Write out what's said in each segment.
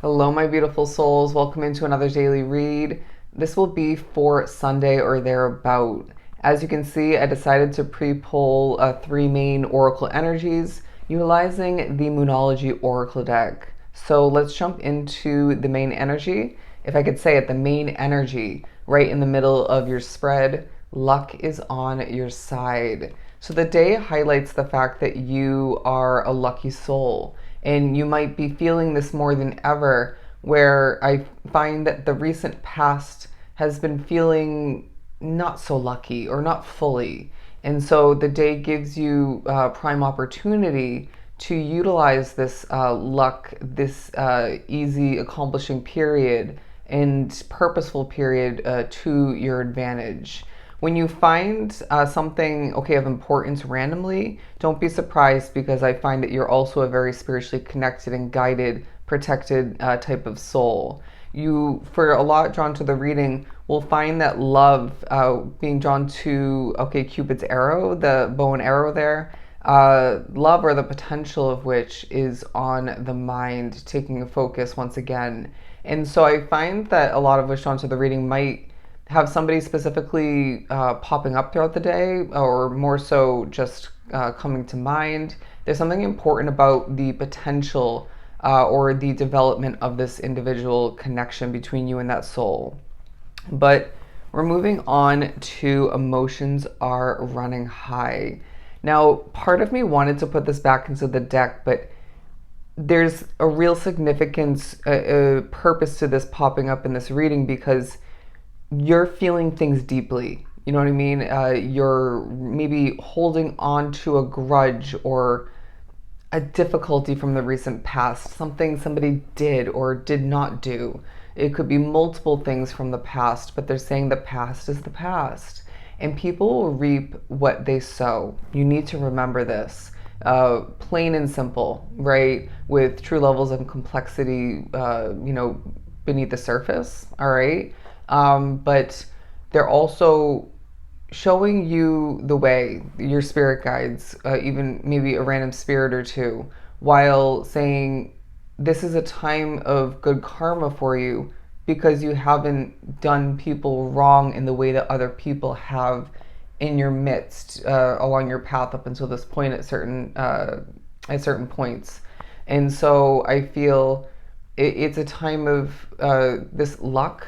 Hello, my beautiful souls. Welcome into another daily read. This will be for Sunday or thereabout. As you can see, I decided to pre-pull three main oracle energies utilizing the Moonology Oracle deck. So let's jump into the main energy. If I could say it, the main energy right in the middle of your spread. Luck is on your side. So the day highlights the fact that you are a lucky soul. And you might be feeling this more than ever, where I find that the recent past has been feeling not so lucky or not fully. And so the day gives you prime opportunity to utilize this luck, this easy accomplishing period and purposeful period to your advantage. When you find something of importance randomly, don't be surprised, because I find that you're also a very spiritually connected and guided, protected type of soul. You, for a lot drawn to the reading, will find that love being drawn to Cupid's arrow, the bow and arrow there. Love, or the potential of which, is on the mind, taking a focus once again. And so I find that a lot of us drawn to the reading might have somebody specifically popping up throughout the day, or more so just coming to mind. There's something important about the potential or the development of this individual connection between you and that soul. But we're moving on to emotions are running high. Now, part of me wanted to put this back into the deck, but there's a real significance, a purpose to this popping up in this reading, because you're feeling things deeply. You know what I mean? You're maybe holding on to a grudge or a difficulty from the recent past, something somebody did or did not do. It could be multiple things from the past, but they're saying the past is the past. And people will reap what they sow. You need to remember this. Plain and simple, right? With true levels of complexity, beneath the surface, all right? But they're also showing you the way, your spirit guides, even maybe a random spirit or two, while saying this is a time of good karma for you, because you haven't done people wrong in the way that other people have in your midst, along your path up until this point at certain points. And so I feel it's a time of this luck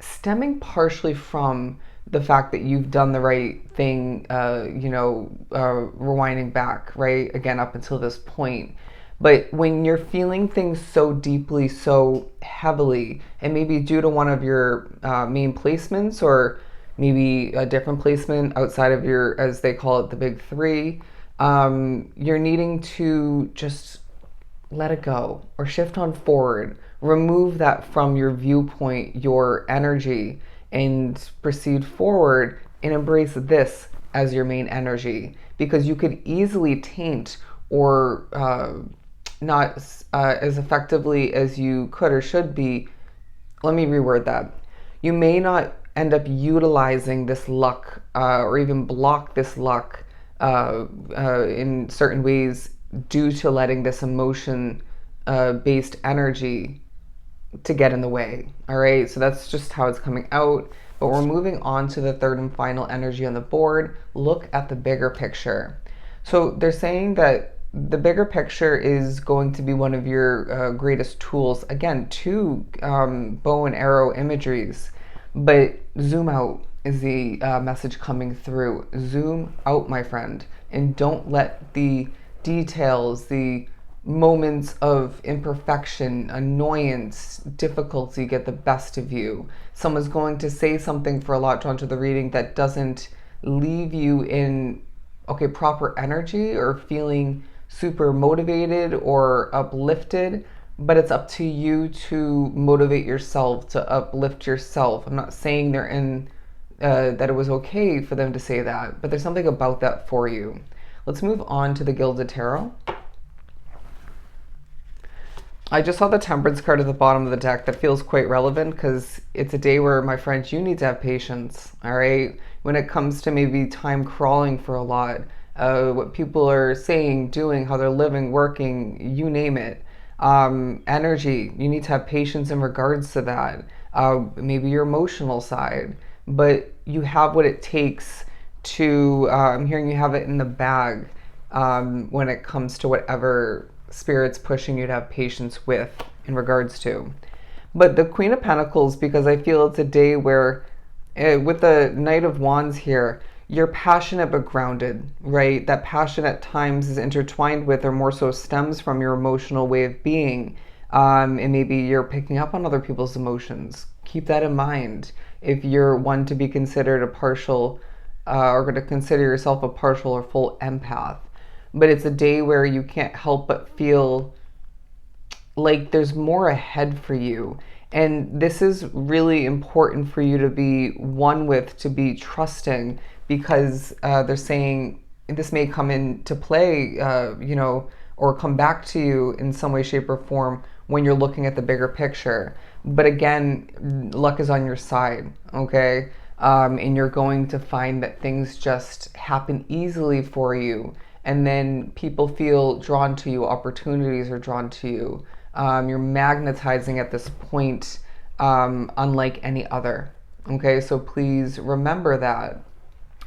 stemming partially from the fact that you've done the right thing, rewinding back, right, again, up until this point. But when you're feeling things so deeply, so heavily, and maybe due to one of your main placements, or maybe a different placement outside of your, as they call it, the big three, you're needing to just let it go or shift on forward. Remove that from your viewpoint, your energy, and proceed forward and embrace this as your main energy, because you could easily taint or not as effectively as you could or should be. Let me reword that. You may not end up utilizing this luck or even block this luck in certain ways due to letting this emotion based energy to get in the way. All right, so that's just how it's coming out. But we're moving on to the third and final energy on the board. Look at the bigger picture. So they're saying that the bigger picture is going to be one of your greatest tools. Again, two bow and arrow imageries, but zoom out is the message coming through. Zoom out, my friend, and don't let the details, the moments of imperfection, annoyance, difficulty get the best of you. Someone's going to say something, for a lot drawn to the reading, that doesn't leave you in proper energy or feeling super motivated or uplifted, but it's up to you to motivate yourself, to uplift yourself. I'm not saying they're in that it was okay for them to say that, but there's something about that for you. Let's move on to the Gilded Tarot. I just saw the Temperance card at the bottom of the deck. That feels quite relevant, because it's a day where, my friends, you need to have patience, all right? When it comes to maybe time crawling for a lot, what people are saying, doing, how they're living, working, you name it. Energy, you need to have patience in regards to that. Maybe your emotional side, but you have what it takes to, I'm hearing you have it in the bag when it comes to whatever spirit's pushing you to have patience with in regards to. But the Queen of Pentacles, because I feel it's a day where, with the Knight of Wands here, you're passionate but grounded, right? That passion at times is intertwined with, or more so stems from, your emotional way of being. And maybe you're picking up on other people's emotions. Keep that in mind if you're one to be considered a partial, or going to consider yourself a partial or full empath. But it's a day where you can't help but feel like there's more ahead for you. And this is really important for you to be one with, to be trusting, because they're saying this may come into play, or come back to you in some way, shape, or form when you're looking at the bigger picture. But again, luck is on your side, okay? And you're going to find that things just happen easily for you. And then people feel drawn to you, opportunities are drawn to you. You're magnetizing at this point, unlike any other. Okay, so please remember that.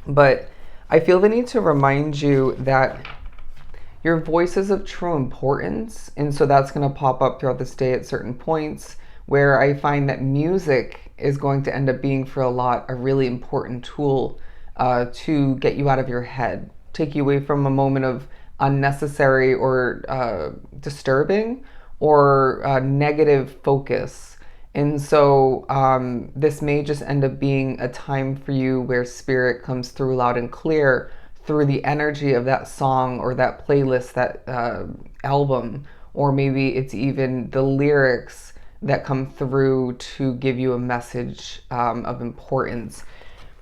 But I feel the need to remind you that your voice is of true importance. And so that's going to pop up throughout this day at certain points, where I find that music is going to end up being, for a lot, a really important tool to get you out of your head, take you away from a moment of unnecessary or disturbing or negative focus. And so this may just end up being a time for you where spirit comes through loud and clear through the energy of that song or that playlist, that album, or maybe it's even the lyrics that come through to give you a message of importance.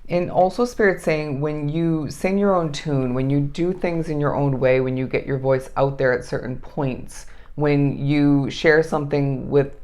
And also, Spirit saying, when you sing your own tune, when you do things in your own way, when you get your voice out there at certain points, when you share something with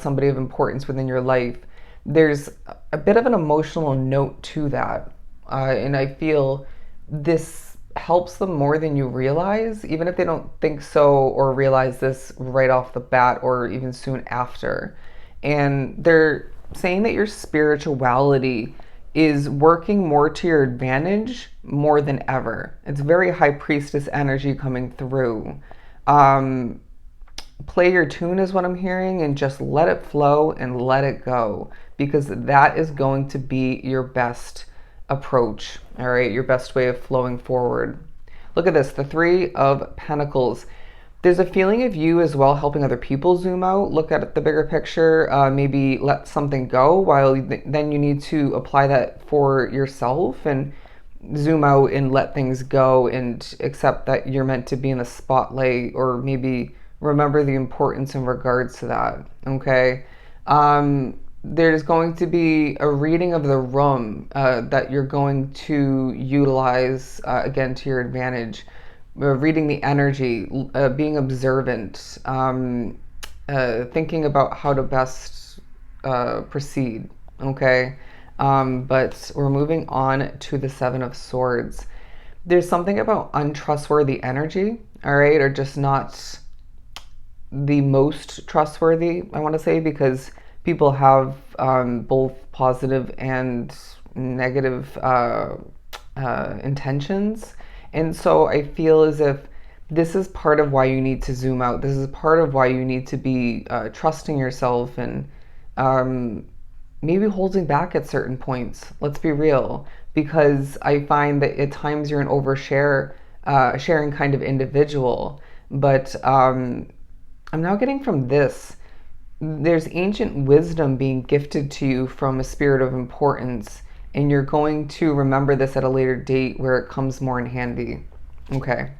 somebody of importance within your life, there's a bit of an emotional note to that. And I feel this helps them more than you realize, even if they don't think so or realize this right off the bat or even soon after. And they're saying that your spirituality is working more to your advantage more than ever. It's very high priestess energy coming through. Play your tune is what I'm hearing, and just let it flow and let it go, because that is going to be your best approach, all right? Your best way of flowing forward. Look at this, the Three of Pentacles. There's a feeling of you as well helping other people zoom out, look at the bigger picture, maybe let something go, while then you need to apply that for yourself and zoom out and let things go and accept that you're meant to be in the spotlight, or maybe remember the importance in regards to that, okay? There's going to be a reading of the room that you're going to utilize, again, to your advantage. Reading the energy, being observant, thinking about how to best proceed, okay? But we're moving on to the Seven of Swords. There's something about untrustworthy energy, all right, or just not the most trustworthy, I want to say, because people have both positive and negative intentions. And so I feel as if this is part of why you need to zoom out. This is part of why you need to be trusting yourself and maybe holding back at certain points. Let's be real, because I find that at times you're an overshare, sharing kind of individual. But I'm now getting from this, there's ancient wisdom being gifted to you from a spirit of importance, and you're going to remember this at a later date where it comes more in handy. Okay.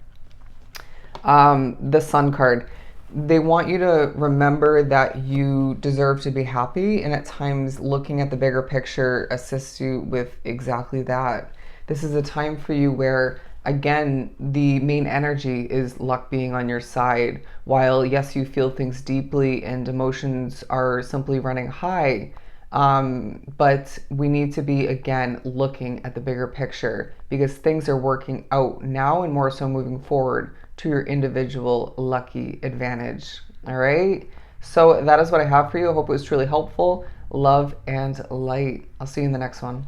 The Sun card. They want you to remember that you deserve to be happy, and at times looking at the bigger picture assists you with exactly that. This is a time for you where, again, the main energy is luck being on your side. While, yes, you feel things deeply and emotions are simply running high, but we need to be, again, looking at the bigger picture, because things are working out now and more so moving forward to your individual lucky advantage. All right. So that is what I have for you. I hope it was truly helpful. Love and light. I'll see you in the next one.